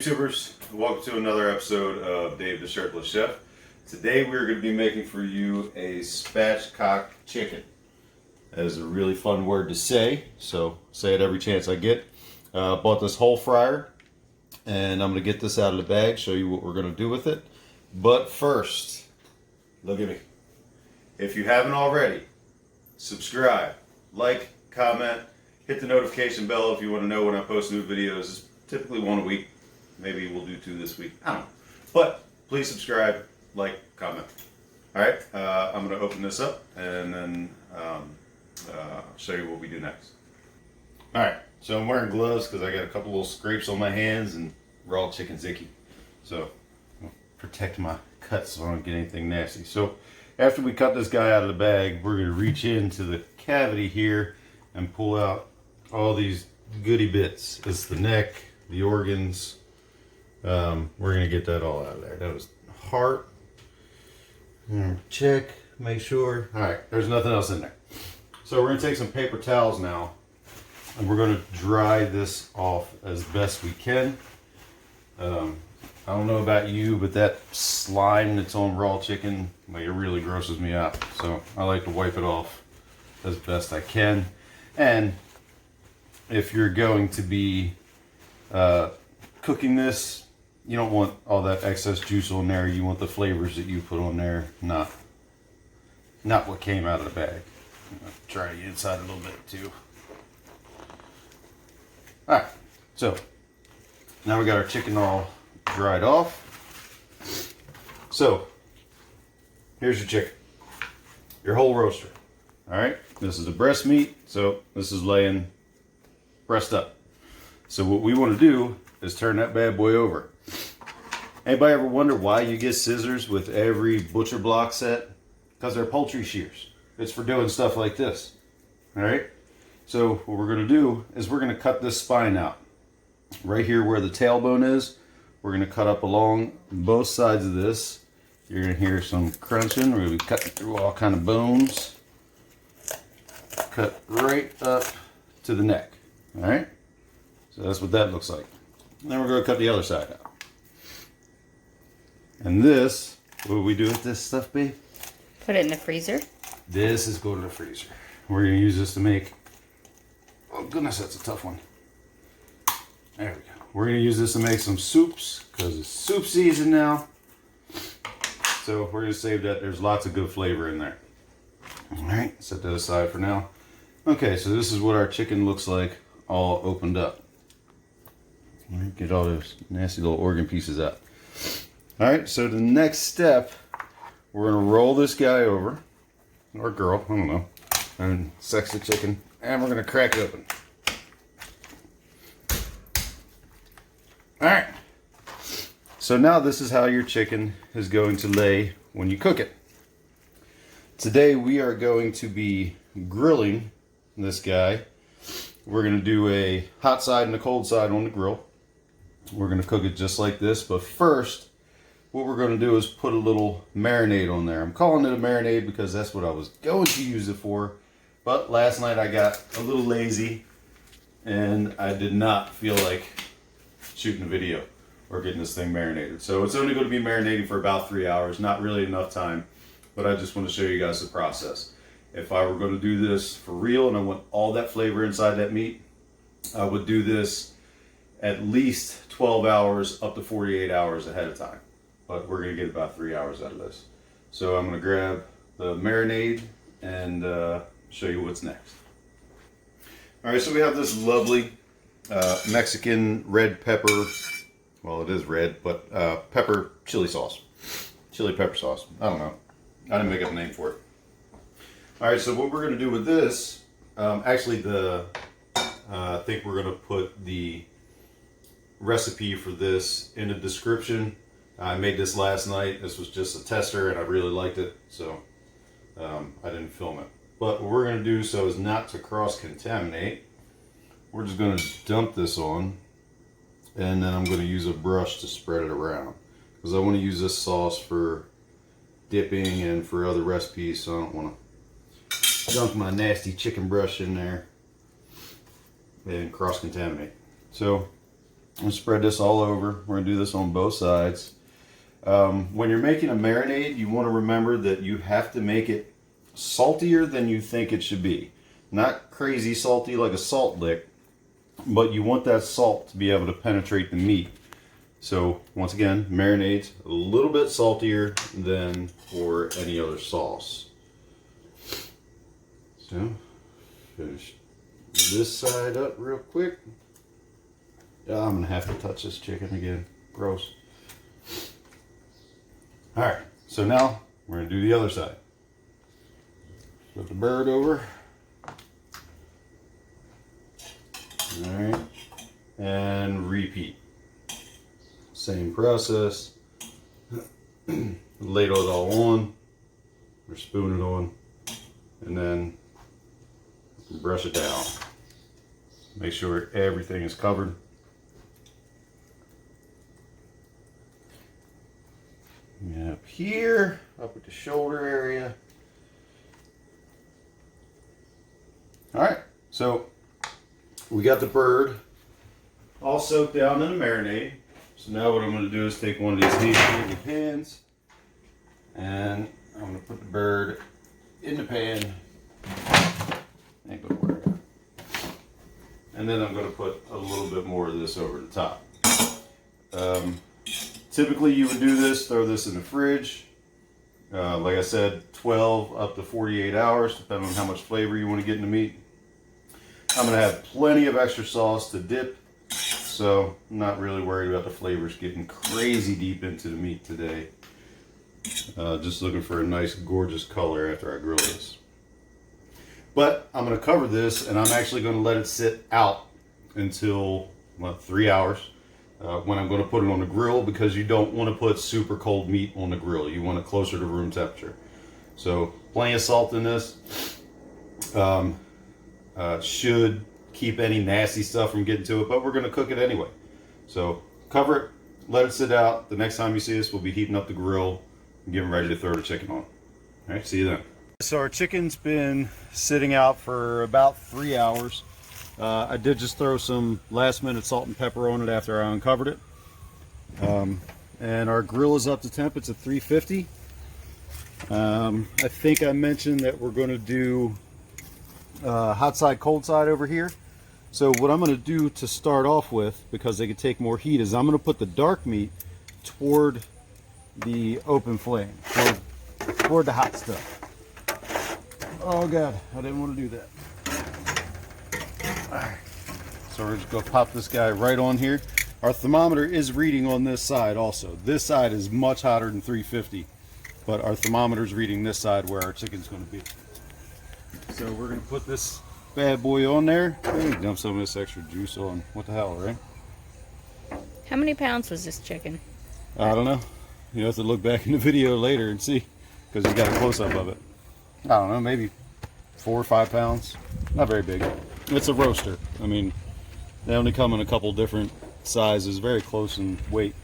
YouTubers, welcome to another episode of Dave the Shirtless Chef. Today we're going to be making for you a spatchcock chicken. That is a really fun word to say, so say it every chance I get. Bought this whole fryer, and I'm going to get this out of the bag, show you what we're going to do with it. But first, look at me. If you haven't already, subscribe, like, comment, hit the notification bell if you want to know when I post new videos. It's typically one a week. Maybe we'll do two this week. I don't know. But please subscribe, like, comment. All right. I'm going to open this up and then show you what we do next. All right. So I'm wearing gloves because I got a couple little scrapes on my hands and raw chicken's icky. So I'll protect my cuts so I don't get anything nasty. So after we cut this guy out of the bag, we're going to reach into the cavity here and pull out all these goody bits. It's the neck, the organs. We're going to get that all out of there. That was heart. Check, make sure. All right, there's nothing else in there. So we're going to take some paper towels now, and we're going to dry this off as best we can. I don't know about you, but that slime that's on raw chicken, like, it really grosses me out. So I like to wipe it off as best I can. And if you're going to be cooking this, you don't want all that excess juice on there. You want the flavors that you put on there, not what came out of the bag. I'll try the inside a little bit too. Alright, so now we got our chicken all dried off. So here's your chicken, your whole roaster. Alright, this is the breast meat, so this is laying breast up. So what we want to do is turn that bad boy over. Anybody ever wonder why you get scissors with every butcher block set? Because they're poultry shears. It's for doing stuff like this. Alright? So what we're going to do is we're going to cut this spine out. Right here where the tailbone is, we're going to cut up along both sides of this. You're going to hear some crunching. We're going to be cutting through all kind of bones. Cut right up to the neck. Alright? So that's what that looks like. And then we're going to cut the other side out. And this, what do we do with this stuff, babe? Put it in the freezer. This is going to the freezer. We're going to use this to make, oh goodness, that's a tough one. There we go. We're going to use this to make some soups because it's soup season now. So we're going to save that. There's lots of good flavor in there. All right, set that aside for now. Okay, so this is what our chicken looks like all opened up. All right, get all those nasty little organ pieces out. All right, so the next step, we're going to roll this guy over, or girl, I don't know, and sex the chicken, and we're going to crack it open. All right, so now this is how your chicken is going to lay when you cook it. Today we are going to be grilling this guy. We're going to do a hot side and a cold side on the grill. We're going to cook it just like this, but first, what we're going to do is put a little marinade on there. I'm calling it a marinade because that's what I was going to use it for. But last night I got a little lazy and I did not feel like shooting a video or getting this thing marinated. So it's only going to be marinating for about 3 hours. Not really enough time, but I just want to show you guys the process. If I were going to do this for real and I want all that flavor inside that meat, I would do this at least 12 hours up to 48 hours ahead of time. But we're going to get about 3 hours out of this. So I'm going to grab the marinade and show you what's next. All right, so we have this lovely Mexican red pepper, well, it is red, but pepper chili sauce. Chili pepper sauce. I don't know. I didn't make up a name for it. All right, so what we're going to do with this, actually I think we're going to put the recipe for this in the description. I made this last night. This was just a tester and I really liked it, so I didn't film it. But what we're going to do so as not to cross-contaminate, we're just going to dump this on, and then I'm going to use a brush to spread it around because I want to use this sauce for dipping and for other recipes, so I don't want to dunk my nasty chicken brush in there and cross-contaminate. So And spread this all over. We're going to do this on both sides. When you're making a marinade, you want to remember that you have to make it saltier than you think it should be. Not crazy salty like a salt lick, but you want that salt to be able to penetrate the meat. So once again, marinade's a little bit saltier than for any other sauce. So finish this side up real quick. I'm gonna have to touch this chicken again. Gross. All right, so now we're gonna do the other side. Flip the bird over. All right, and repeat. Same process. Ladle it all on, or spoon it on, and then brush it down. Make sure everything is covered. And up here, up at the shoulder area. All right, so we got the bird all soaked down in the marinade. So now what I'm going to do is take one of these handy pans, and I'm going to put the bird in the pan. Ain't gonna work. And then I'm going to put a little bit more of this over the top. Typically you would do this, throw this in the fridge. Like I said, 12 up to 48 hours, depending on how much flavor you want to get in the meat. I'm going to have plenty of extra sauce to dip, so I'm not really worried about the flavors getting crazy deep into the meat today. Just looking for a nice, gorgeous color after I grill this. But I'm going to cover this, and I'm actually going to let it sit out until 3 hours. When I'm going to put it on the grill, because you don't want to put super cold meat on the grill. You want it closer to room temperature. So plenty of salt in this. Should keep any nasty stuff from getting to it, but we're going to cook it anyway. So cover it, let it sit out. The next time you see us, we'll be heating up the grill and getting ready to throw the chicken on. All right, see you then. So our chicken's been sitting out for about 3 hours. I did just throw some last minute salt and pepper on it after I uncovered it. And our grill is up to temp. It's at 350. I think I mentioned that we're going to do hot side, cold side over here. So what I'm going to do to start off with, because they can take more heat, is I'm going to put the dark meat toward the open flame, toward the hot stuff. Oh God, I didn't want to do that. Alright, so we're just going to pop this guy right on here. Our thermometer is reading on this side also. This side is much hotter than 350, but our thermometer is reading this side where our chicken's going to be. So we're going to put this bad boy on there. Dump some of this extra juice on. What the hell, right? How many pounds was this chicken? I don't know. You have to look back in the video later and see, because you got a close-up of it. I don't know, maybe 4 or 5 pounds. Not very big. It's a roaster. I mean, they only come in a couple different sizes, very close in weight.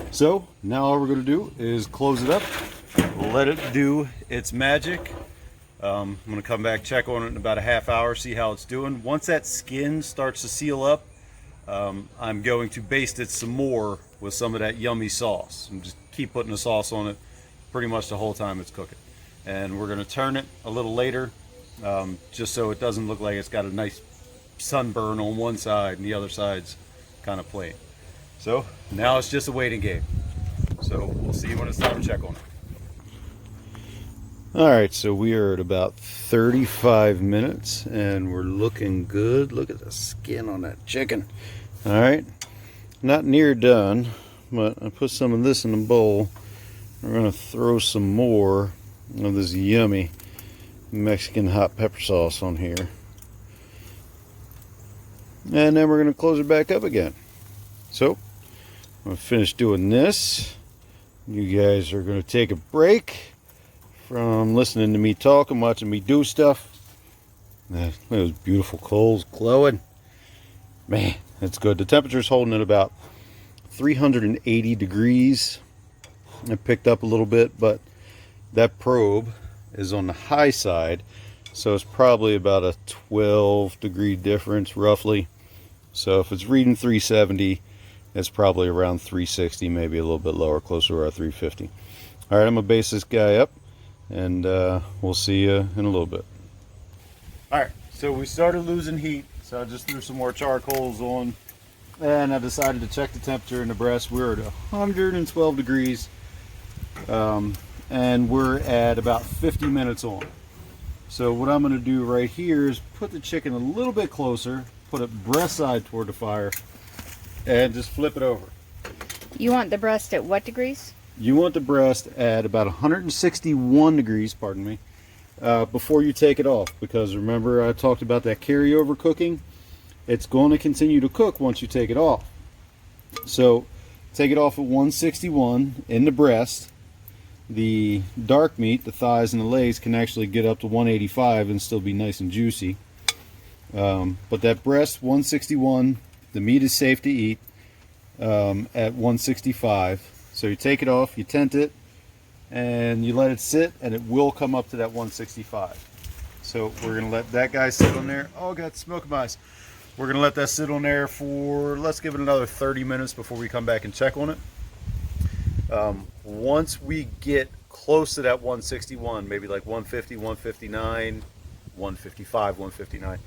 So now all we're going to do is close it up, let it do its magic. I'm going to come back, check on it in about a half hour, see how it's doing. Once that skin starts to seal up, I'm going to baste it some more with some of that yummy sauce, and just keep putting the sauce on it pretty much the whole time it's cooking. And we're going to turn it a little later, just so it doesn't look like it's got a nice sunburn on one side and the other side's kind of plain. So now it's just a waiting game. So we'll see when it's time to check on it. All right, so we are at about 35 minutes and we're looking good. Look at the skin on that chicken. All right, not near done, but I put some of this in the bowl. We're gonna throw some more of this yummy Mexican hot pepper sauce on here. And then we're gonna close it back up again. So, I'm gonna finish doing this. You guys are gonna take a break from listening to me talk and watching me do stuff. Look at those beautiful coals glowing. Man, that's good. The temperature's holding at about 380 degrees. It picked up a little bit, but that probe is on the high side, so it's probably about a 12 degree difference roughly So if it's reading 370, it's probably around 360, maybe a little bit lower, closer to our 350. All right, I'm gonna base this guy up, and we'll see you in a little bit. All right, so we started losing heat, so I just threw some more charcoals on, and I decided to check the temperature in the breast. We're at 112 degrees, and we're at about 50 minutes on. So what I'm going to do right here is put the chicken a little bit closer, put it breast side toward the fire, and just flip it over. You want the breast at what degrees? You want the breast at about 161 degrees, pardon me, before you take it off, because remember I talked about that carryover cooking. It's going to continue to cook once you take it off. So take it off at 161 in the breast. The dark meat, the thighs and the legs, can actually get up to 185 and still be nice and juicy. But that breast, 161, the meat is safe to eat at 165. So you take it off, you tent it, and you let it sit, and it will come up to that 165. So we're going to let that guy sit on there. Oh, got smoke in my eyes. We're going to let that sit on there for, let's give it another 30 minutes before we come back and check on it. Once we get close to that 161, maybe like 150, 159, 155, 159,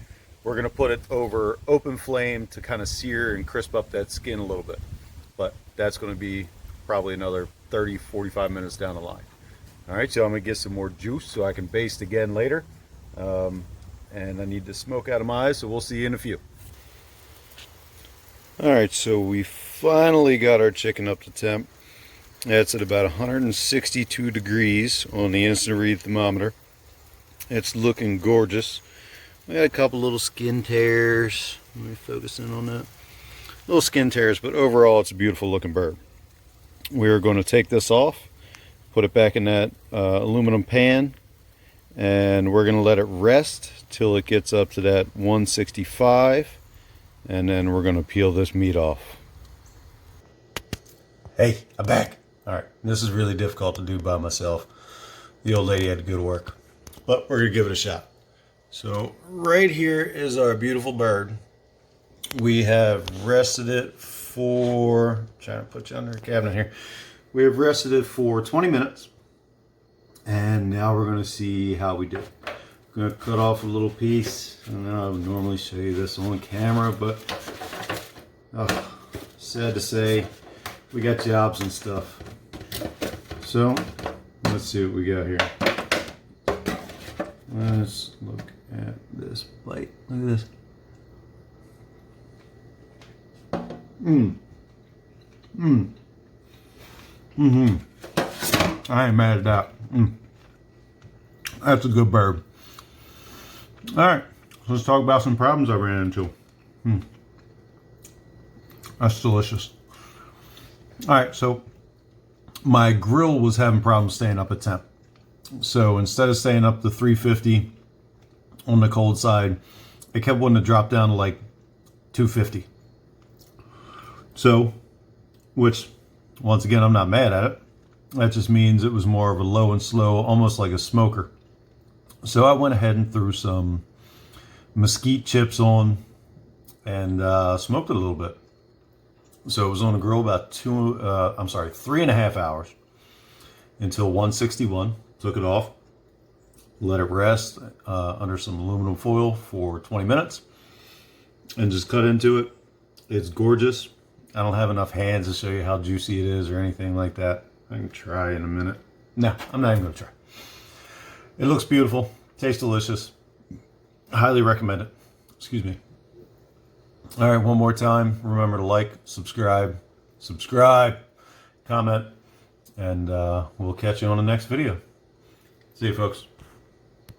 we're going to put it over open flame to kind of sear and crisp up that skin a little bit. But that's going to be probably another 30, 45 minutes down the line. All right, so I'm going to get some more juice so I can baste again later. And I need the smoke out of my eyes, so we'll see you in a few. All right, so we finally got our chicken up to temp. It's at about 162 degrees on the instant read thermometer. It's looking gorgeous. We had a couple little skin tears. Let me focus in on that. Little skin tears, but overall it's a beautiful looking bird. We are going to take this off, put it back in that aluminum pan, and we're going to let it rest till it gets up to that 165, and then we're going to peel this meat off. Hey, I'm back. All right, this is really difficult to do by myself. The old lady had to go to work, but we're gonna give it a shot. So right here is our beautiful bird. We have rested it for, trying to put you under the cabinet here. We have rested it for 20 minutes, and now we're gonna see how we do. I'm gonna cut off a little piece. I know I would normally show you this on camera, but sad to say, we got jobs and stuff. So let's see what we got here. Let's look at this plate. Look at this. I ain't mad at that. That's a good bird. All right, so let's talk about some problems I ran into. That's delicious. All right, so my grill was having problems staying up at temp. So instead of staying up to 350 on the cold side, it kept wanting to drop down to like 250. So, which, once again, I'm not mad at it. That just means it was more of a low and slow, almost like a smoker. So I went ahead and threw some mesquite chips on and smoked it a little bit. So it was on the grill about 3.5 hours until 161. Took it off, let it rest under some aluminum foil for 20 minutes, and just cut into it. It's gorgeous. I don't have enough hands to show you how juicy it is or anything like that. I can try in a minute. No, I'm not even going to try. It looks beautiful. Tastes delicious. Highly recommend it. Excuse me. All right, one more time. Remember to like, subscribe, comment, and we'll catch you on the next video. See you, folks.